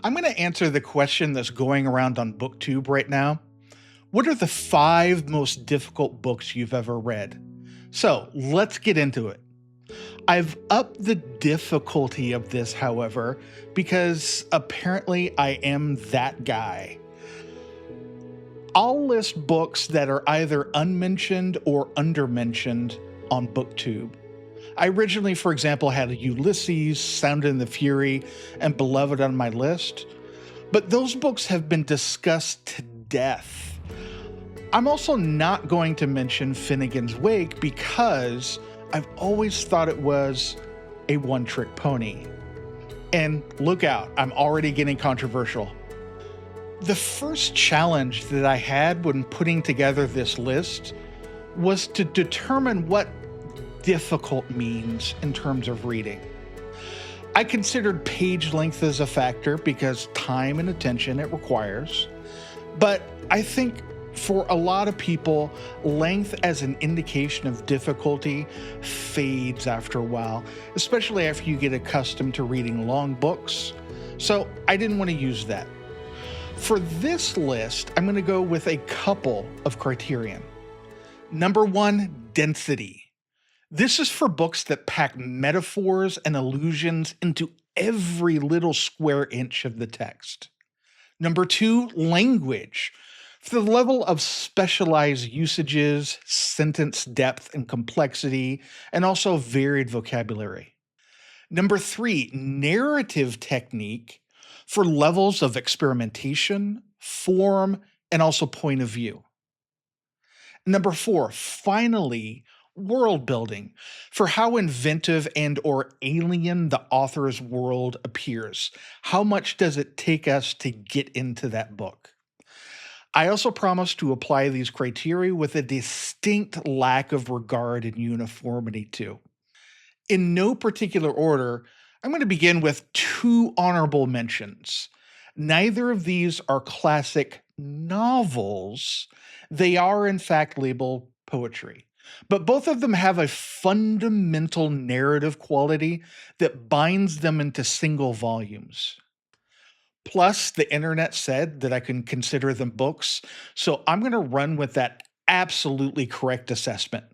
I'm going to answer the question that's going around on BookTube right now. What are the 5 most difficult books you've ever read? So let's get into it. I've upped the difficulty of this, however, because apparently I am that guy. I'll list books that are either unmentioned or undermentioned on BookTube. I originally, for example, had Ulysses, Sound and the Fury, and Beloved on my list, but those books have been discussed to death. I'm also not going to mention Finnegan's Wake because I've always thought it was a one-trick pony. And look out, I'm already getting controversial. The first challenge that I had when putting together this list was to determine what difficult means in terms of reading. I considered page length as a factor because time and attention it requires, but I think for a lot of people, length as an indication of difficulty fades after a while, especially after you get accustomed to reading long books. So I didn't want to use that. For this list, I'm going to go with a couple of criterion. Number 1, density. This is for books that pack metaphors and allusions into every little square inch of the text. Number 2, language. For the level of specialized usages, sentence depth and complexity, and also varied vocabulary. Number 3, narrative technique for levels of experimentation, form, and also point of view. Number 4, finally, world building for how inventive and or alien the author's world appears. How much does it take us to get into that book? I also promise to apply these criteria with a distinct lack of regard and uniformity too. In no particular order, I'm going to begin with 2 honorable mentions. Neither of these are classic novels. They are in fact labeled poetry. But both of them have a fundamental narrative quality that binds them into single volumes. Plus, the internet said that I can consider them books, so I'm going to run with that absolutely correct assessment.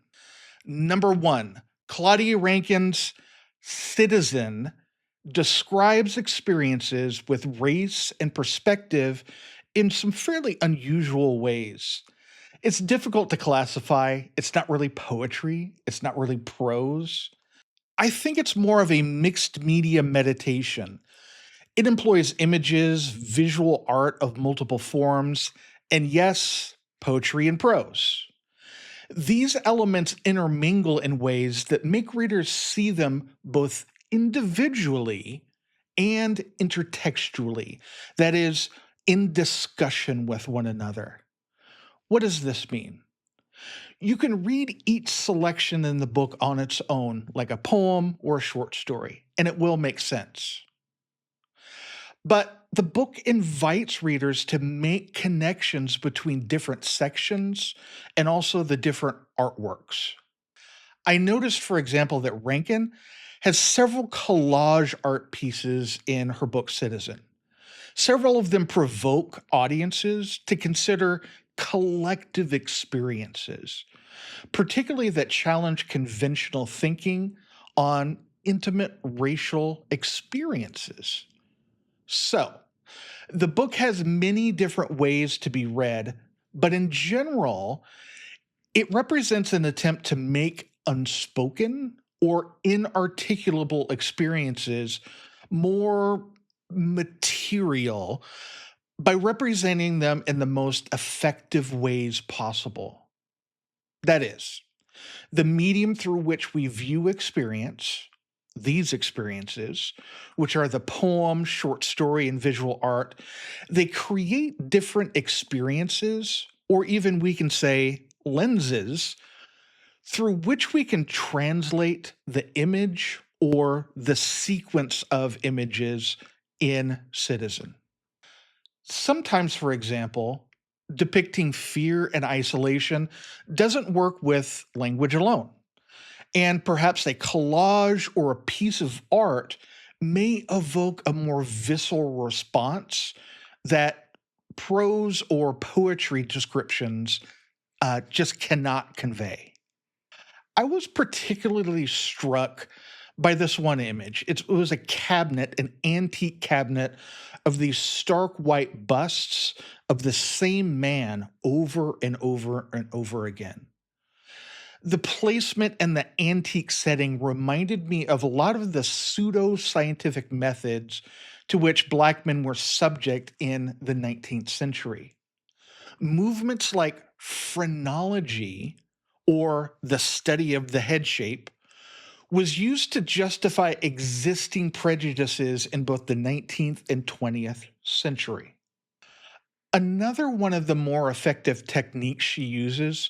Number 1, Claudia Rankine's Citizen describes experiences with race and perspective in some fairly unusual ways. It's difficult to classify. It's not really poetry. It's not really prose. I think it's more of a mixed media meditation. It employs images, visual art of multiple forms, and yes, poetry and prose. These elements intermingle in ways that make readers see them both individually and intertextually, that is, in discussion with one another. What does this mean? You can read each selection in the book on its own, like a poem or a short story, and it will make sense. But the book invites readers to make connections between different sections and also the different artworks. I noticed, for example, that Rankine has several collage art pieces in her book Citizen. Several of them provoke audiences to consider collective experiences, particularly that challenge conventional thinking on intimate racial experiences. So, the book has many different ways to be read, but in general, it represents an attempt to make unspoken or inarticulable experiences more material by representing them in the most effective ways possible. That is, the medium through which we view experience, these experiences, which are the poem, short story, and visual art, they create different experiences, or even we can say lenses, through which we can translate the image or the sequence of images in Citizen. Sometimes, for example, depicting fear and isolation doesn't work with language alone. And perhaps a collage or a piece of art may evoke a more visceral response that prose or poetry descriptions just cannot convey. I was particularly struck by this one image. It was a cabinet, an antique cabinet of these stark white busts of the same man over and over and over again. The placement and the antique setting reminded me of a lot of the pseudo scientific methods to which Black men were subject in the 19th century. Movements like phrenology or the study of the head shape was used to justify existing prejudices in both the 19th and 20th century. Another one of the more effective techniques she uses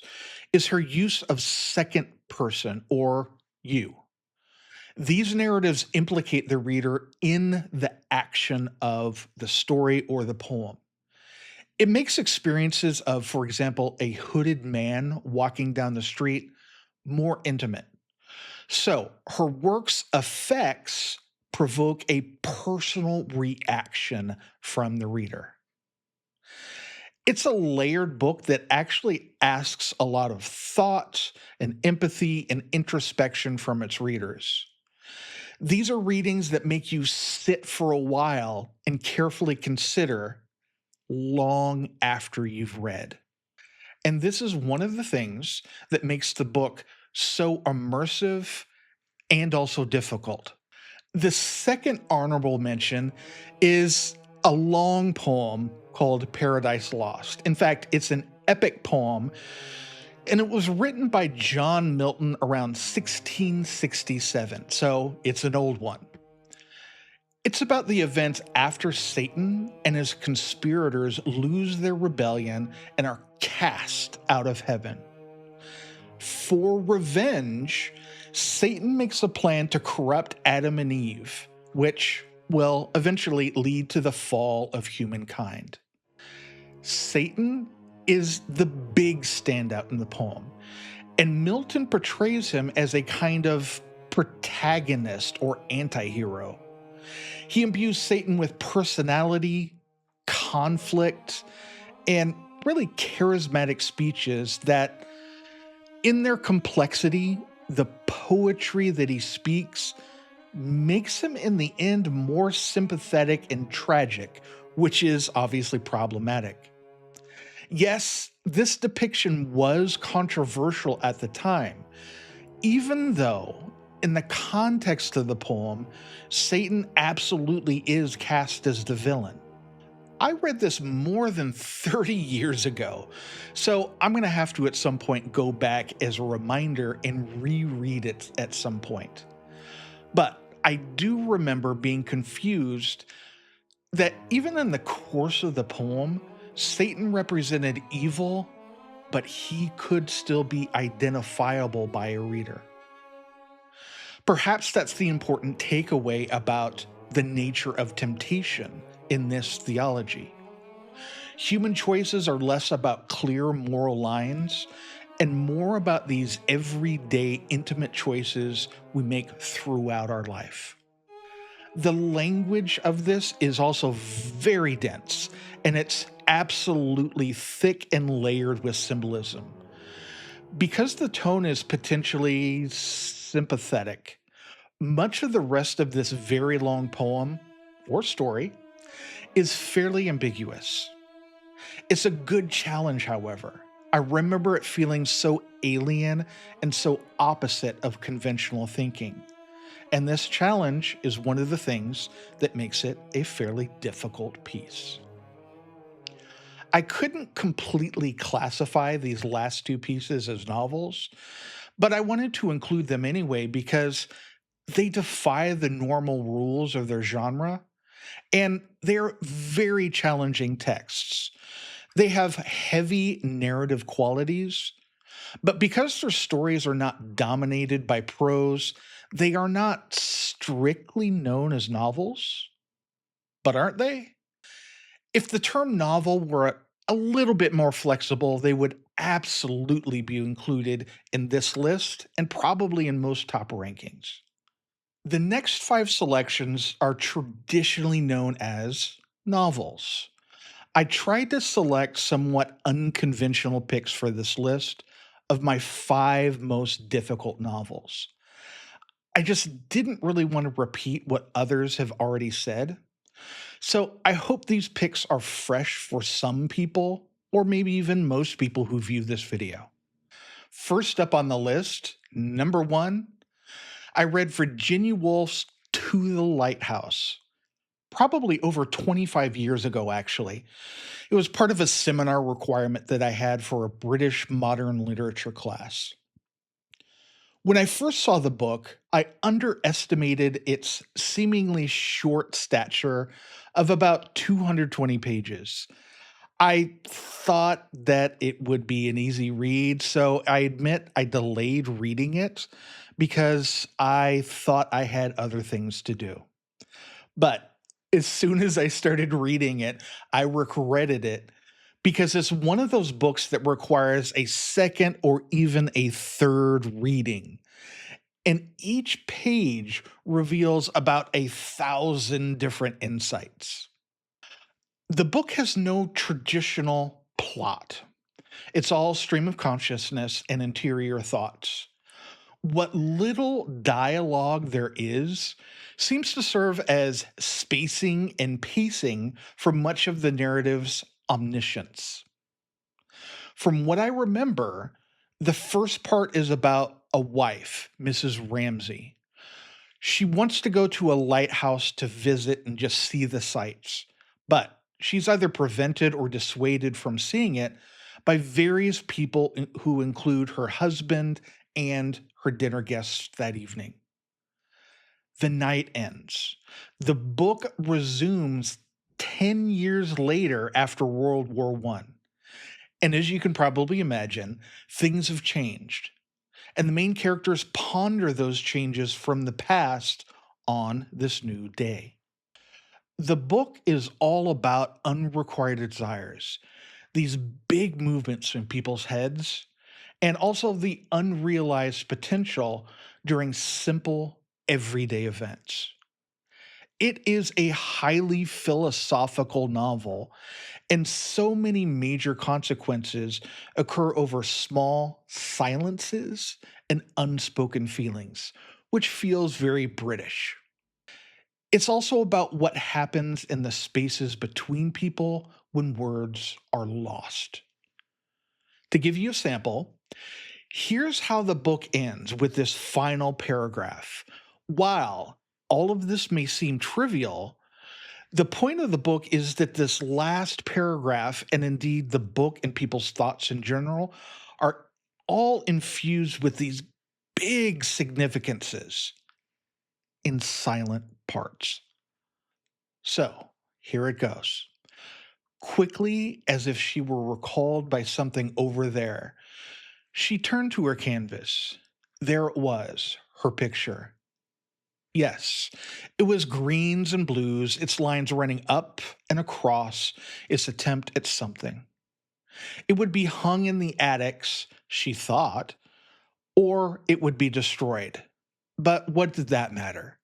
is her use of second person or you. These narratives implicate the reader in the action of the story or the poem. It makes experiences of, for example, a hooded man walking down the street more intimate. So her work's effects provoke a personal reaction from the reader. It's a layered book that actually asks a lot of thought and empathy and introspection from its readers. These are readings that make you sit for a while and carefully consider long after you've read. And this is one of the things that makes the book so immersive and also difficult. The second honorable mention is a long poem called Paradise Lost. In fact, it's an epic poem, and it was written by John Milton around 1667, so it's an old one. It's about the events after Satan and his conspirators lose their rebellion and are cast out of heaven. For revenge, Satan makes a plan to corrupt Adam and Eve, which will eventually lead to the fall of humankind. Satan is the big standout in the poem, and Milton portrays him as a kind of protagonist or anti-hero. He imbues Satan with personality, conflict, and really charismatic speeches that, in their complexity, the poetry that he speaks makes him in the end more sympathetic and tragic, which is obviously problematic. Yes, this depiction was controversial at the time, even though, in the context of the poem, Satan absolutely is cast as the villain. I read this more than 30 years ago, so I'm going to have to at some point go back as a reminder and reread it at some point. But I do remember being confused that even in the course of the poem, Satan represented evil, but he could still be identifiable by a reader. Perhaps that's the important takeaway about the nature of temptation in this theology. Human choices are less about clear moral lines and more about these everyday intimate choices we make throughout our life. The language of this is also very dense, and it's absolutely thick and layered with symbolism. Because the tone is potentially sympathetic, much of the rest of this very long poem or story is fairly ambiguous. It's a good challenge, however. I remember it feeling so alien and so opposite of conventional thinking. And this challenge is one of the things that makes it a fairly difficult piece. I couldn't completely classify these last two pieces as novels, but I wanted to include them anyway because they defy the normal rules of their genre, and they're very challenging texts. They have heavy narrative qualities, but because their stories are not dominated by prose, they are not strictly known as novels. But aren't they? If the term novel were a little bit more flexible, they would absolutely be included in this list and probably in most top rankings. The next five selections are traditionally known as novels. I tried to select somewhat unconventional picks for this list of my five most difficult novels. I just didn't really want to repeat what others have already said. So I hope these picks are fresh for some people, or maybe even most people who view this video. First up on the list, number one, I read Virginia Woolf's To the Lighthouse, probably over 25 years ago, actually. It was part of a seminar requirement that I had for a British modern literature class. When I first saw the book, I underestimated its seemingly short stature of about 220 pages. I thought that it would be an easy read, so I admit I delayed reading it because I thought I had other things to do. But as soon as I started reading it, I regretted it because it's one of those books that requires a second or even a third reading. And each page reveals about 1,000 different insights. The book has no traditional plot. It's all stream of consciousness and interior thoughts. What little dialogue there is seems to serve as spacing and pacing for much of the narrative's omniscience. From what I remember, the first part is about a wife, Mrs. Ramsay. She wants to go to a lighthouse to visit and just see the sights, but she's either prevented or dissuaded from seeing it by various people who include her husband and her dinner guests that evening. The night ends. The book resumes 10 years later after World War One. And as you can probably imagine, things have changed. And the main characters ponder those changes from the past on this new day. The book is all about unrequited desires, these big movements in people's heads, and also the unrealized potential during simple, everyday events. It is a highly philosophical novel, and so many major consequences occur over small silences and unspoken feelings, which feels very British. It's also about what happens in the spaces between people when words are lost. To give you a sample, here's how the book ends with this final paragraph. While all of this may seem trivial, the point of the book is that this last paragraph, and indeed the book and people's thoughts in general, are all infused with these big significances in silent parts. So here it goes. Quickly, as if she were recalled by something over there, she turned to her canvas. There it was, her picture. Yes, it was greens and blues, its lines running up and across, its attempt at something. It would be hung in the attics, she thought, or it would be destroyed. But what did that matter?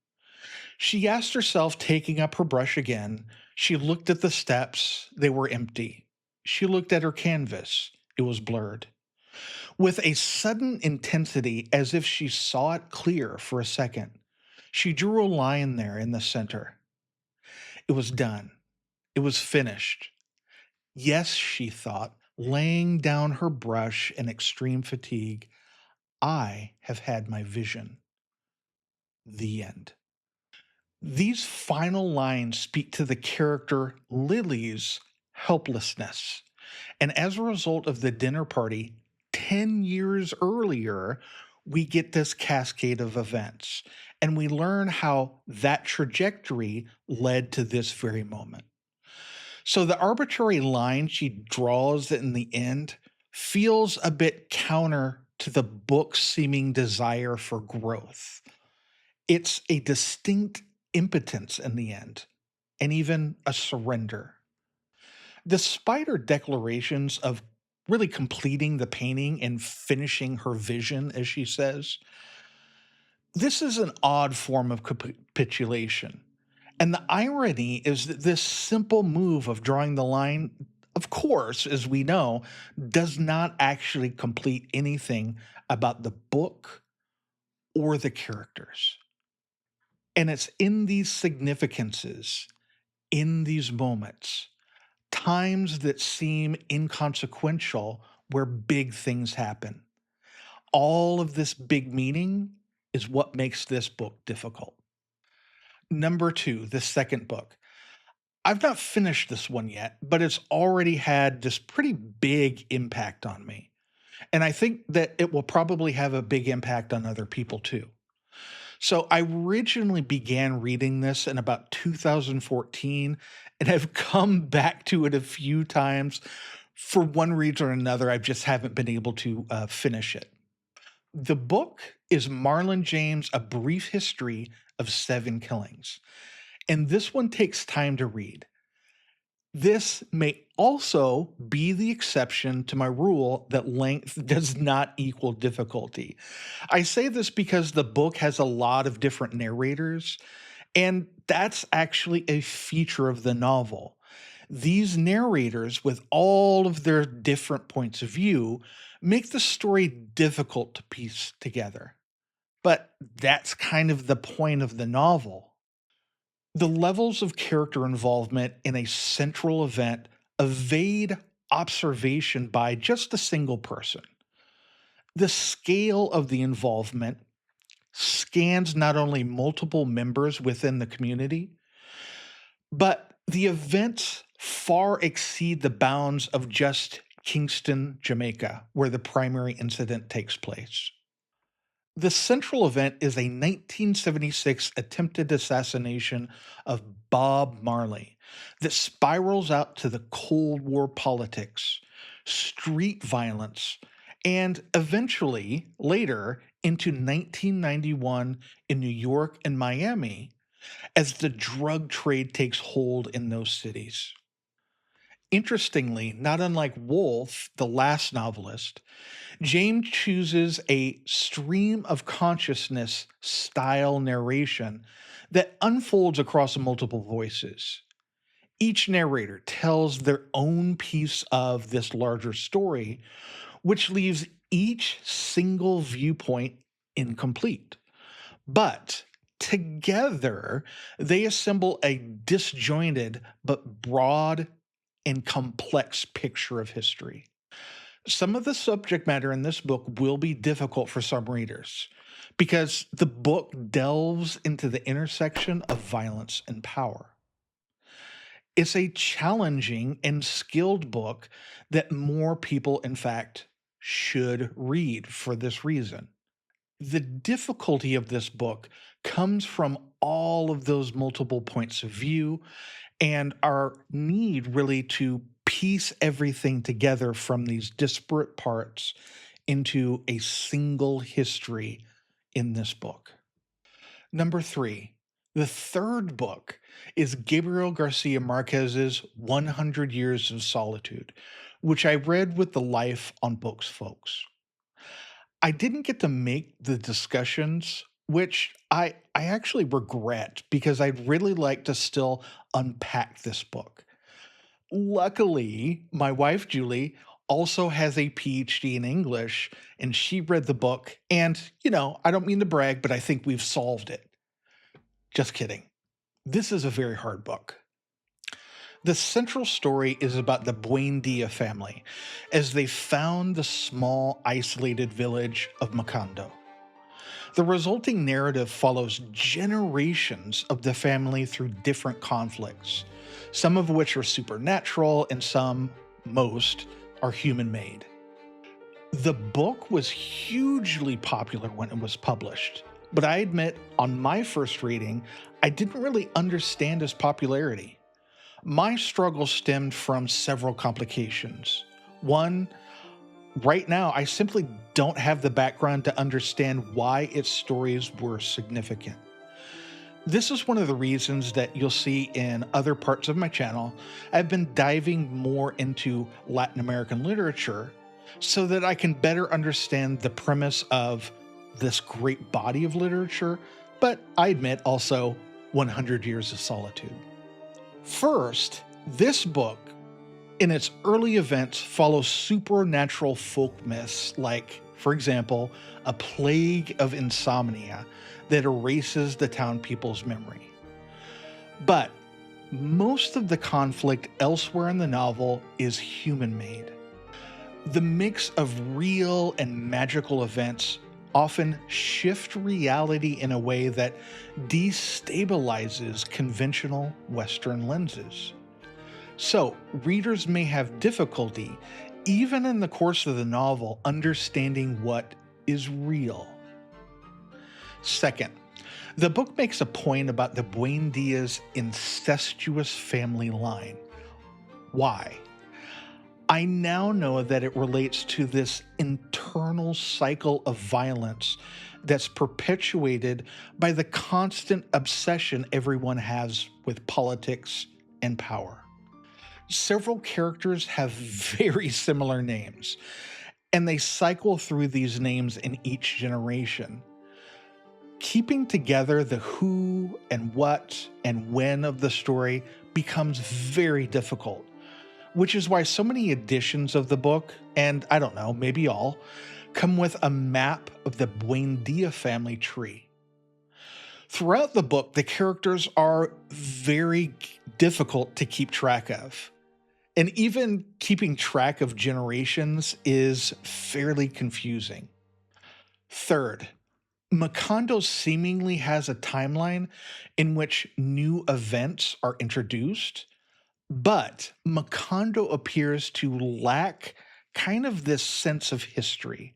She asked herself, taking up her brush again. She looked at the steps, they were empty. She looked at her canvas, it was blurred. With a sudden intensity, as if she saw it clear for a second, she drew a line there in the center. It was done. It was finished. Yes, she thought, laying down her brush in extreme fatigue, I have had my vision. The end. These final lines speak to the character Lily's helplessness. And as a result of the dinner party 10 years earlier, we get this cascade of events. And we learn how that trajectory led to this very moment. So the arbitrary line she draws in the end feels a bit counter to the book's seeming desire for growth. It's a distinct impotence in the end, and even a surrender. Despite her declarations of really completing the painting and finishing her vision, as she says, This is an odd form of capitulation. And the irony is that this simple move of drawing the line, of course, as we know, does not actually complete anything about the book or the characters. And it's in these significances, in these moments, times that seem inconsequential, where big things happen. All of this big meaning is what makes this book difficult. Number two, the second book. I've not finished this one yet, but it's already had this pretty big impact on me. And I think that it will probably have a big impact on other people too. So I originally began reading this in about 2014, and I've come back to it a few times. For one reason or another, I just haven't been able to finish it. The book is Marlon James' A Brief History of Seven Killings. And this one takes time to read. This may also be the exception to my rule that length does not equal difficulty. I say this because the book has a lot of different narrators, and that's actually a feature of the novel. These narrators, with all of their different points of view, make the story difficult to piece together. But that's kind of the point of the novel. The levels of character involvement in a central event evade observation by just a single person. The scale of the involvement scans not only multiple members within the community, but the events far exceed the bounds of just Kingston, Jamaica, where the primary incident takes place. The central event is a 1976 attempted assassination of Bob Marley that spirals out to the Cold War politics, street violence, and eventually, later, into 1991 in New York and Miami as the drug trade takes hold in those cities. Interestingly, not unlike Woolf, the last novelist, James chooses a stream of consciousness style narration that unfolds across multiple voices. Each narrator tells their own piece of this larger story, which leaves each single viewpoint incomplete. But together, they assemble a disjointed but broad and complex picture of history. Some of the subject matter in this book will be difficult for some readers because the book delves into the intersection of violence and power. It's a challenging and skilled book that more people, in fact, should read for this reason. The difficulty of this book comes from all of those multiple points of view and our need really to piece everything together from these disparate parts into a single history in this book. Number three, the third book is Gabriel Garcia Marquez's 100 Years of Solitude, which I read with the Life on Books folks. I didn't get to make the discussions, which I actually regret because I'd really like to still unpack this book. Luckily, my wife Julie also has a PhD in English and she read the book. And, I don't mean to brag, but I think we've solved it. Just kidding. This is a very hard book. The central story is about the Buendia family as they found the small, isolated village of Macondo. The resulting narrative follows generations of the family through different conflicts, some of which are supernatural and most, are human-made. The book was hugely popular when it was published, but I admit on my first reading, I didn't really understand its popularity. My struggle stemmed from several complications. One, right now, I simply don't have the background to understand why its stories were significant. This is one of the reasons that you'll see in other parts of my channel, I've been diving more into Latin American literature so that I can better understand the premise of this great body of literature, but I admit also 100 Years of Solitude. First, this book, in its early events, follows supernatural folk myths like, for example, a plague of insomnia that erases the town people's memory. But most of the conflict elsewhere in the novel is human-made. The mix of real and magical events often shift reality in a way that destabilizes conventional Western lenses. So, readers may have difficulty, even in the course of the novel, understanding what is real. Second, the book makes a point about the Buendia's incestuous family line. Why? I now know that it relates to this internal cycle of violence that's perpetuated by the constant obsession everyone has with politics and power. Several characters have very similar names, and they cycle through these names in each generation. Keeping together the who and what and when of the story becomes very difficult, which is why so many editions of the book, and I don't know, maybe all, come with a map of the Buendia family tree. Throughout the book, the characters are very difficult to keep track of. And even keeping track of generations is fairly confusing. Third, Macondo seemingly has a timeline in which new events are introduced, but Macondo appears to lack kind of this sense of history.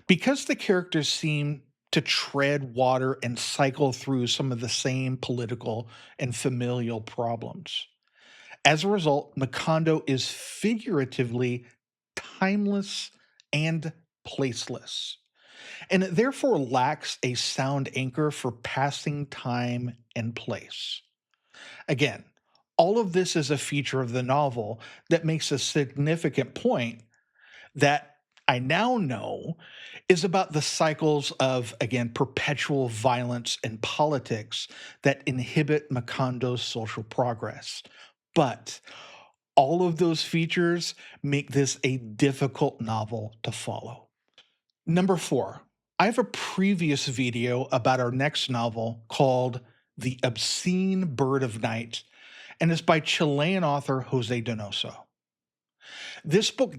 Because the characters seem to tread water and cycle through some of the same political and familial problems. As a result, Macondo is figuratively timeless and placeless, and it therefore lacks a sound anchor for passing time and place. Again, all of this is a feature of the novel that makes a significant point that I now know is about the cycles of, again, perpetual violence and politics that inhibit Macondo's social progress. But all of those features make this a difficult novel to follow. Number 4, I have a previous video about our next novel called The Obscene Bird of Night, and it's by Chilean author José Donoso. This book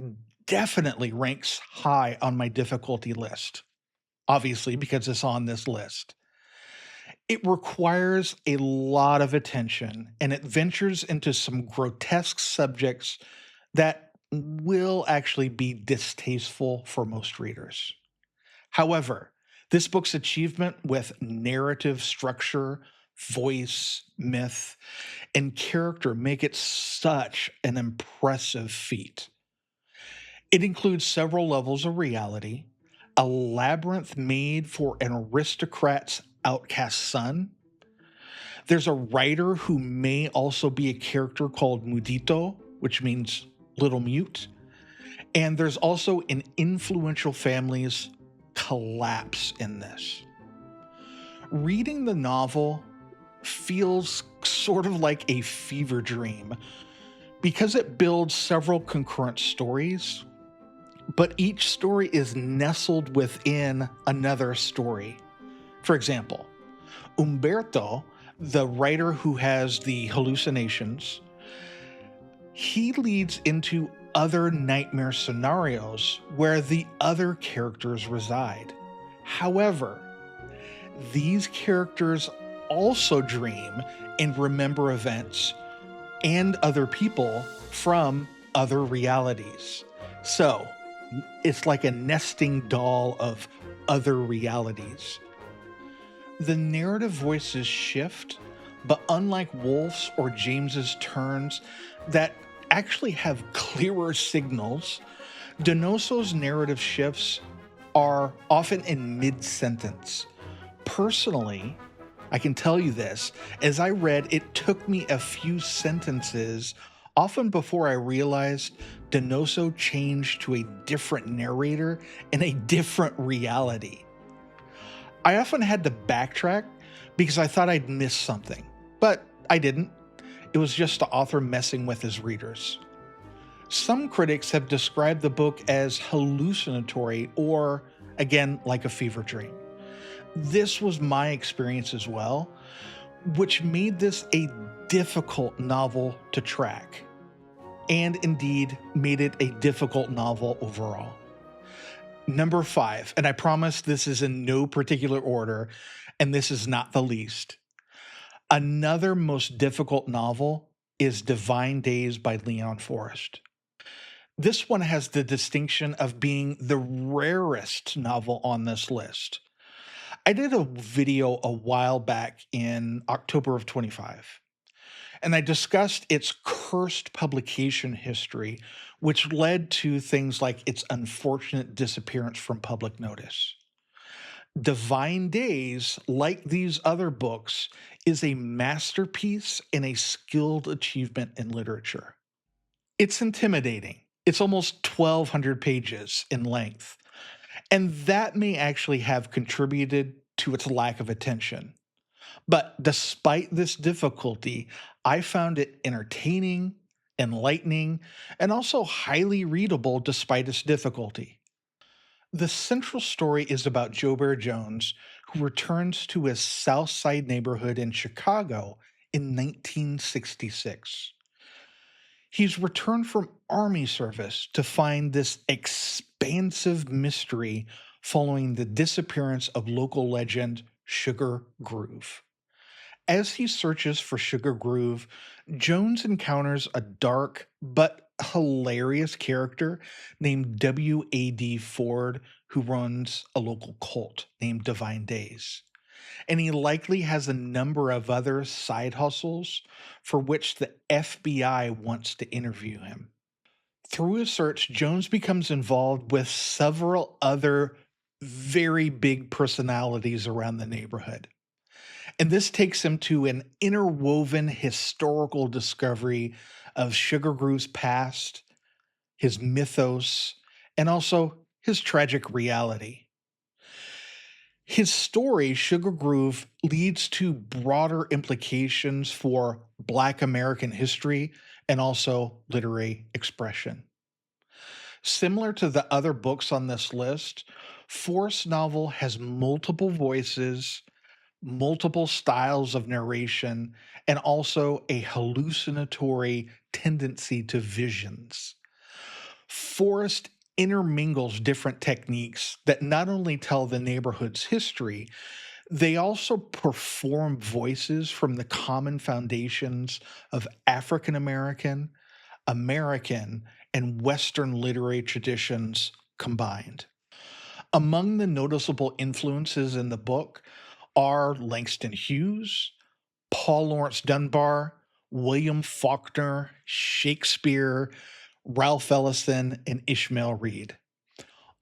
definitely ranks high on my difficulty list, obviously because it's on this list. It requires a lot of attention, and it ventures into some grotesque subjects that will actually be distasteful for most readers. However, this book's achievement with narrative structure, voice, myth, and character make it such an impressive feat. It includes several levels of reality, a labyrinth made for an aristocrat's outcast son. There's a writer who may also be a character called Mudito, which means little mute. And there's also an influential family's collapse in this. Reading the novel feels sort of like a fever dream because it builds several concurrent stories, but each story is nestled within another story. For example, Umberto, the writer who has the hallucinations, he leads into other nightmare scenarios where the other characters reside. However, these characters also dream and remember events and other people from other realities. So, it's like a nesting doll of other realities. The narrative voices shift, but unlike Woolf's or James's turns that actually have clearer signals, Donoso's narrative shifts are often in mid-sentence. Personally, I can tell you this, as I read, it took me a few sentences, often before I realized Donoso changed to a different narrator in a different reality. I often had to backtrack because I thought I'd missed something, but I didn't. It was just the author messing with his readers. Some critics have described the book as hallucinatory or, again, like a fever dream. This was my experience as well, which made this a difficult novel to track, and indeed made it a difficult novel overall. Number 5, and I promise this is in no particular order, and this is not the least. Another most difficult novel is Divine Days by Leon Forrest. This one has the distinction of being the rarest novel on this list. I did a video a while back in October of 25, and I discussed its cursed publication history, which led to things like its unfortunate disappearance from public notice. Divine Days, like these other books, is a masterpiece and a skilled achievement in literature. It's intimidating. It's almost 1,200 pages in length, and that may actually have contributed to its lack of attention. But despite this difficulty, I found it entertaining, enlightening, and also highly readable despite its difficulty. The central story is about Joe Bear Jones, who returns to his South Side neighborhood in Chicago in 1966. He's returned from Army service to find this expansive mystery following the disappearance of local legend Sugar Groove. As he searches for Sugar Groove, Jones encounters a dark but hilarious character named W.A.D. Ford, who runs a local cult named Divine Days. And he likely has a number of other side hustles for which the FBI wants to interview him. Through his search, Jones becomes involved with several other very big personalities around the neighborhood. And this takes him to an interwoven historical discovery of Sugar Groove's past, his mythos, and also his tragic reality. His story, Sugar Groove, leads to broader implications for Black American history and also literary expression. Similar to the other books on this list, Forrest's novel has multiple voices, multiple styles of narration, and also a hallucinatory tendency to visions. Forrest intermingles different techniques that not only tell the neighborhood's history, they also perform voices from the common foundations of African American, American, and Western literary traditions combined. Among the noticeable influences in the book are Langston Hughes, Paul Laurence Dunbar, William Faulkner, Shakespeare, Ralph Ellison, and Ishmael Reed.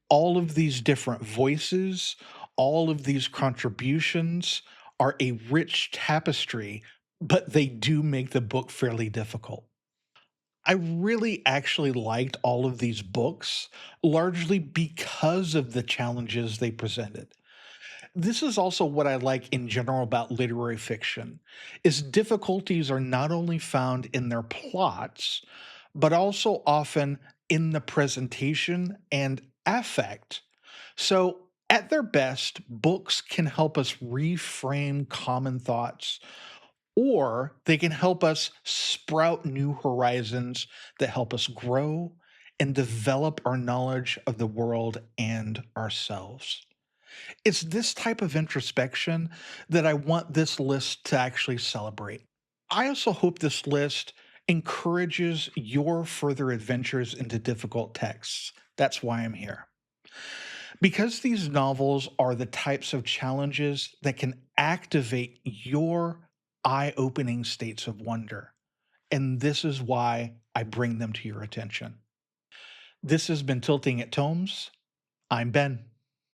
All of these different voices, all of these contributions are a rich tapestry, but they do make the book fairly difficult. I really actually liked all of these books, largely because of the challenges they presented. This is also what I like in general about literary fiction, is difficulties are not only found in their plots, but also often in the presentation and affect. So at their best, books can help us reframe common thoughts, or they can help us sprout new horizons that help us grow and develop our knowledge of the world and ourselves. It's this type of introspection that I want this list to actually celebrate. I also hope this list encourages your further adventures into difficult texts. That's why I'm here. Because these novels are the types of challenges that can activate your eye opening states of wonder. And this is why I bring them to your attention. This has been Tilting at Tomes. I'm Ben.